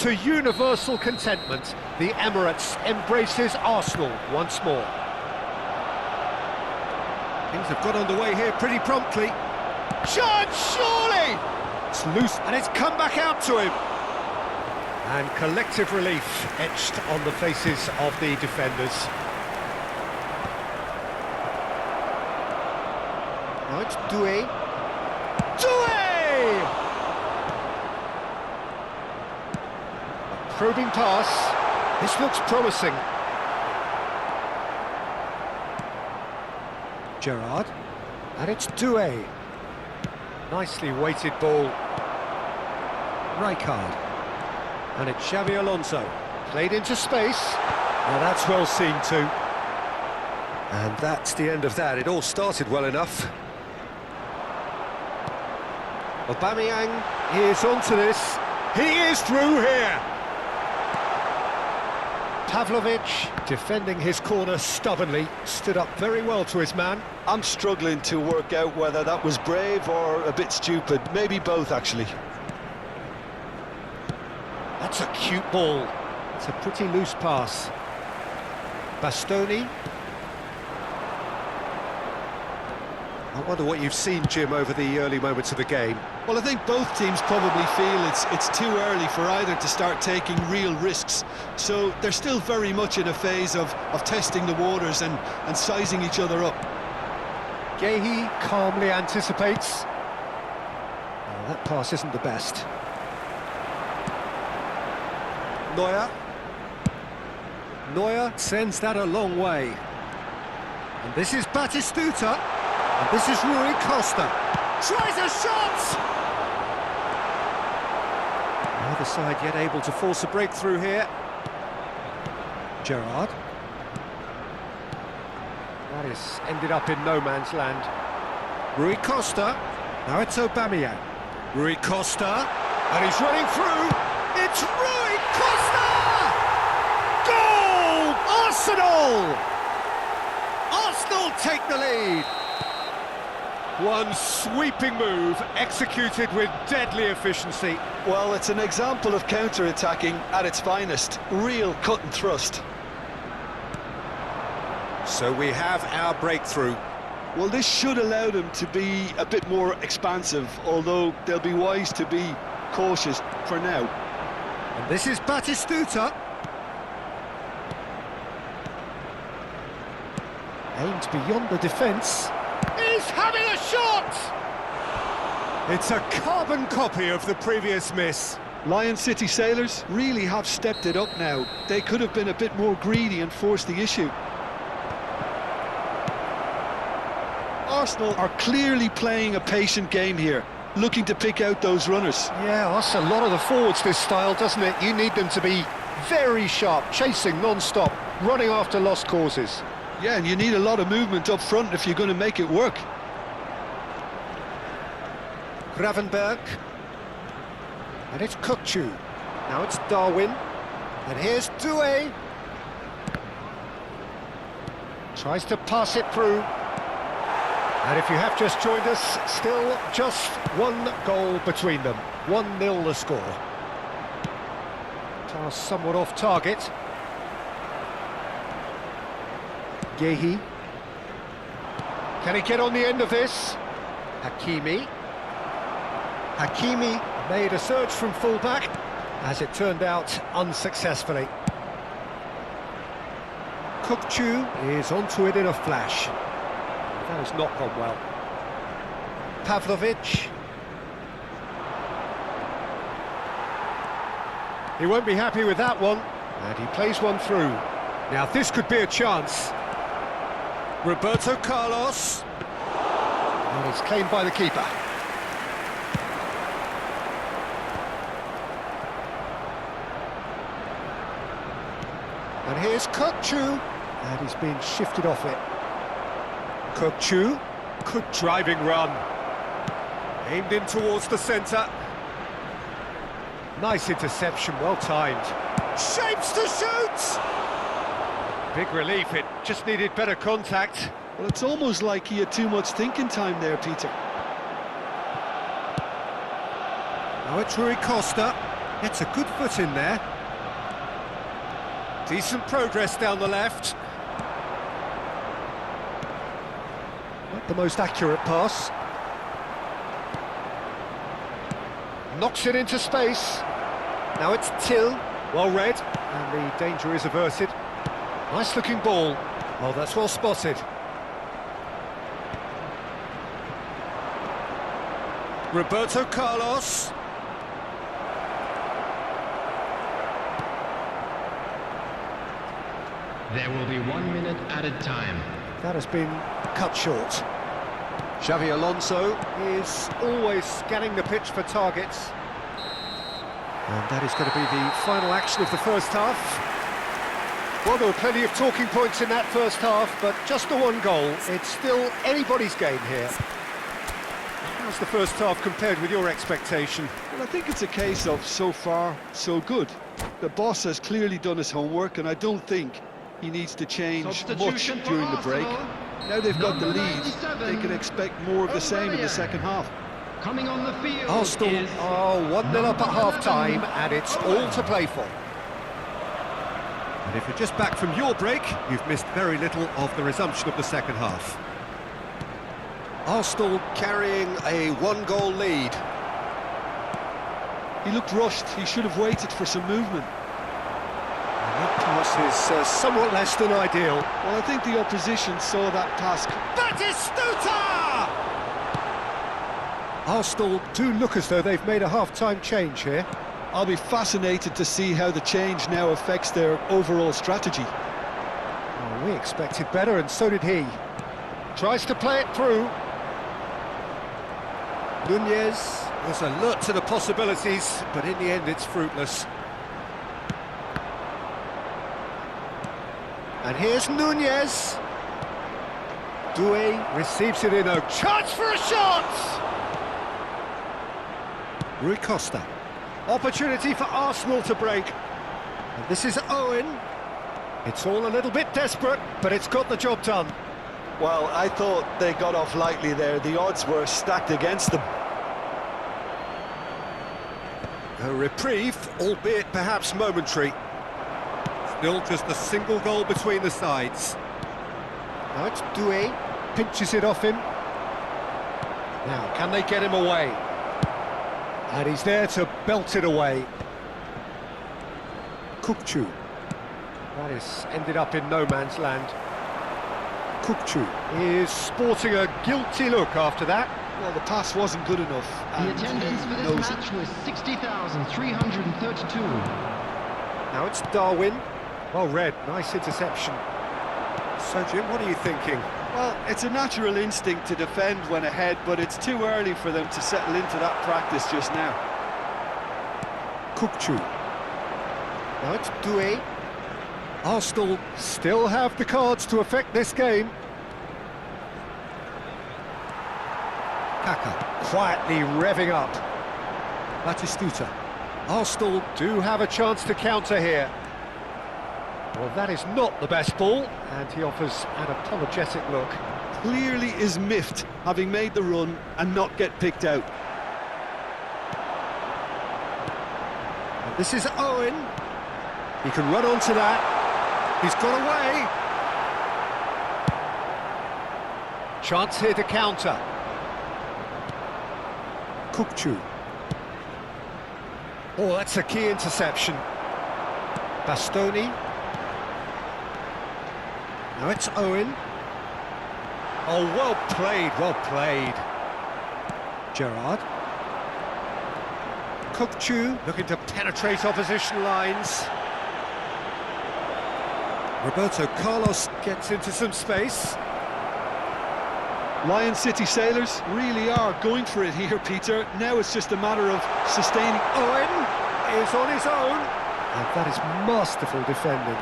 to universal contentment. The Emirates embraces Arsenal once more. Things have got underway here pretty promptly. Chance, surely! It's loose and it's come back out to him. And collective relief etched on the faces of the defenders. Now it's Doué. Doué! A probing pass. This looks promising. Gerrard. And it's Doué. Nicely weighted ball. Rijkaard. And it's Xabi Alonso. Played into space. Now that's well seen too. And that's the end of that. It all started well enough. Aubameyang is onto this. He is through here. Pavlovic, defending his corner stubbornly, stood up very well to his man. I'm struggling to work out whether that was brave or a bit stupid. Maybe both, actually. That's a cute ball. It's a pretty loose pass. Bastoni. I wonder what you've seen, Jim, over the early moments of the game. Well, I think both teams probably feel it's too early for either to start taking real risks. So they're still very much in a phase of testing the waters and sizing each other up. Guéhi calmly anticipates. Oh, that pass isn't the best. Neuer. Neuer sends that a long way. And this is Batistuta. And this is Rui Costa. Tries a shot! Neither side yet able to force a breakthrough here. Gerrard. That is ended up in no man's land. Rui Costa. Now it's Aubameyang. Rui Costa. And he's running through. It's Rui Costa! Goal! Arsenal! Arsenal take the lead. One sweeping move, executed with deadly efficiency. Well, it's an example of counter-attacking at its finest. Real cut and thrust. So we have our breakthrough. Well, this should allow them to be a bit more expansive, although they'll be wise to be cautious for now. And this is Batistuta. Aimed beyond the defence. He's having a shot! It's a carbon copy of the previous miss. Lion City Sailors really have stepped it up now. They could have been a bit more greedy and forced the issue. Arsenal are clearly playing a patient game here, looking to pick out those runners. Yeah, that's a lot of the forwards, this style, doesn't it? You need them to be very sharp, chasing non-stop, running after lost causes. Yeah, and you need a lot of movement up front if you're going to make it work. Gravenberg. And it's Kökçü. Now it's Darwin. And here's Doué. Tries to pass it through. And if you have just joined us, still just one goal between them. 1-0 the score. Pass somewhat off target. Guéhi. Can he get on the end of this? Hakimi. Hakimi made a surge from full-back, as it turned out unsuccessfully. Kökçü is onto it in a flash. That has not gone well. Pavlovic. He won't be happy with that one, and he plays one through. Now this could be a chance. Roberto Carlos. And it's claimed by the keeper. And here's Kökçü. And he's been shifted off it. Kökçü. Good driving run. Aimed in towards the centre. Nice interception, well timed. Shapes to shoot! Big relief, it just needed better contact. Well, it's almost like he had too much thinking time there, Peter. Now it's Rui Costa. Gets a good foot in there. Decent progress down the left. Not the most accurate pass. Knocks it into space. Now it's Till. Well read. And the danger is averted. Nice looking ball. Oh, that's well spotted. Roberto Carlos. There will be 1 minute added time. That has been cut short. Xavi Alonso is always scanning the pitch for targets. And that is going to be the final action of the first half. Well, there were plenty of talking points in that first half, but just the one goal. It's still anybody's game here. How's the first half compared with your expectation? Well, I think it's a case of so far, so good. The boss has clearly done his homework, and I don't think he needs to change much during the break. Now they've got the lead, they can expect more of the same in the second half. Coming on the field Arsenal is 1-0 up at half-time, and it's all to play for. And if you're just back from your break, you've missed very little of the resumption of the second half. Arsenal carrying a one-goal lead. He looked rushed, he should have waited for some movement. That pass is somewhat less than ideal. Well, I think the opposition saw that task. Batistuta! Arsenal do look as though they've made a half-time change here. I'll be fascinated to see how the change now affects their overall strategy. Oh, we expected better, and so did he. Tries to play it through. Nunez was alert to the possibilities, but in the end it's fruitless. And here's Nunez. Doué receives it in a chance for a shot! Rui Costa. Opportunity for Arsenal to break. And this is Owen. It's all a little bit desperate, but it's got the job done. Well, I thought they got off lightly there. The odds were stacked against them. A reprieve, albeit perhaps momentary. Still just a single goal between the sides. Now it's Doué, pinches it off him. Now, can they get him away? And he's there to belt it away. Kukçu. That is ended up in no man's land. Kukçu is sporting a guilty look after that. Well, the pass wasn't good enough. the attendance for this match was 60,332. Now it's Darwin. Well read, nice interception. So Jim, what are you thinking? Well, it's a natural instinct to defend when ahead, but it's too early for them to settle into that practice just now. Kukçu. Now it's Doué. Arsenal still have the cards to affect this game. Kaka quietly revving up. Batistuta. Arsenal do have a chance to counter here. Well, that is not the best ball, and he offers an apologetic look. Clearly is miffed, having made the run and not get picked out. And this is Owen. He can run onto that. He's got away. Chance here to counter. Kukçu. Oh, that's a key interception. Bastoni. Now it's Owen. Oh, well played, well played. Gerrard. Kukçu looking to penetrate opposition lines. Roberto Carlos gets into some space. Lion City Sailors really are going for it here, Peter. Now it's just a matter of sustaining. Owen is on his own. And that is masterful defending.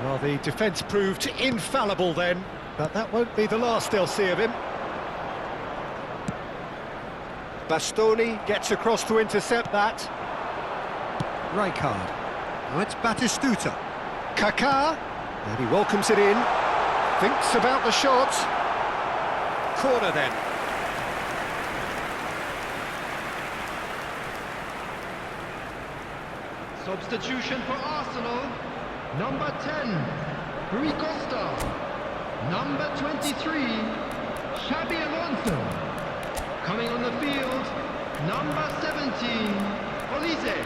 Well, the defence proved infallible then, but that won't be the last they'll see of him. Bastoni gets across to intercept that. Rijkaard. Now it's Batistuta. Kaká. And he welcomes it in. Thinks about the shot. Corner then. Substitution for Arsenal. Number 10, Rui Costa. Number 23, Xabi Alonso. Coming on the field, number 17, Olise.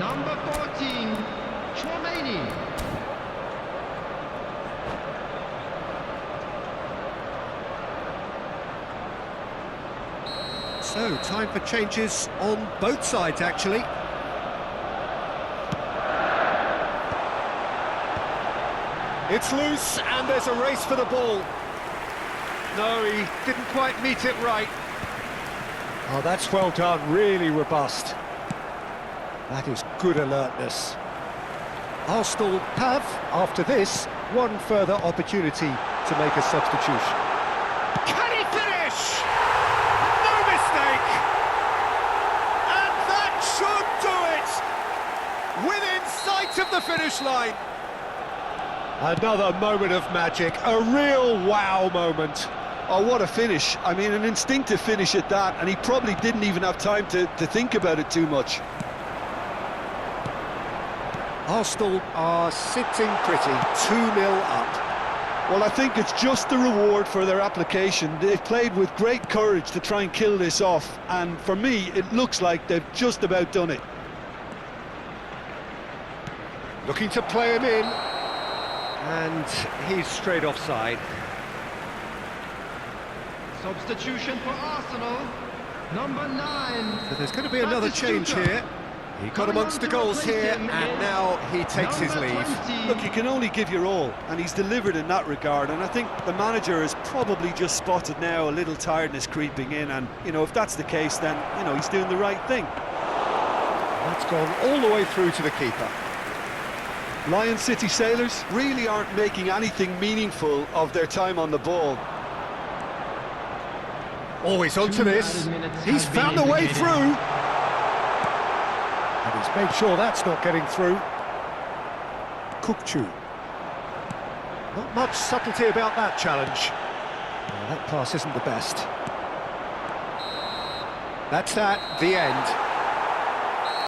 Number 14, Chouameni. So, time for changes on both sides, actually. It's loose, and there's a race for the ball. No, he didn't quite meet it right. Oh, that's well done, really robust. That is good alertness. Arsenal have, after this, one further opportunity to make a substitution. Can he finish? No mistake! And that should do it! Within sight of the finish line. Another moment of magic, a real wow moment. Oh, what a finish. I mean, an instinctive finish at that, and he probably didn't even have time to think about it too much. Arsenal are sitting pretty, 2-0 up. Well, I think it's just the reward for their application. They've played with great courage to try and kill this off, and for me, it looks like they've just about done it. Looking to play him in, and he's straight offside. Substitution for Arsenal. Number 9. So there's going to be another change here. He got amongst the goals here, and now he takes his leave. Look, you can only give your all, and he's delivered in that regard, and I think the manager has probably just spotted now a little tiredness creeping in, and, you know, if that's the case, then, you know, he's doing the right thing. That's gone all the way through to the keeper. Lion City Sailors really aren't making anything meaningful of their time on the ball. Always onto this. He's found a way through. And he's made sure that's not getting through. Pirtea-kyy. Not much subtlety about that challenge. Well, that pass isn't the best. That's that, the end.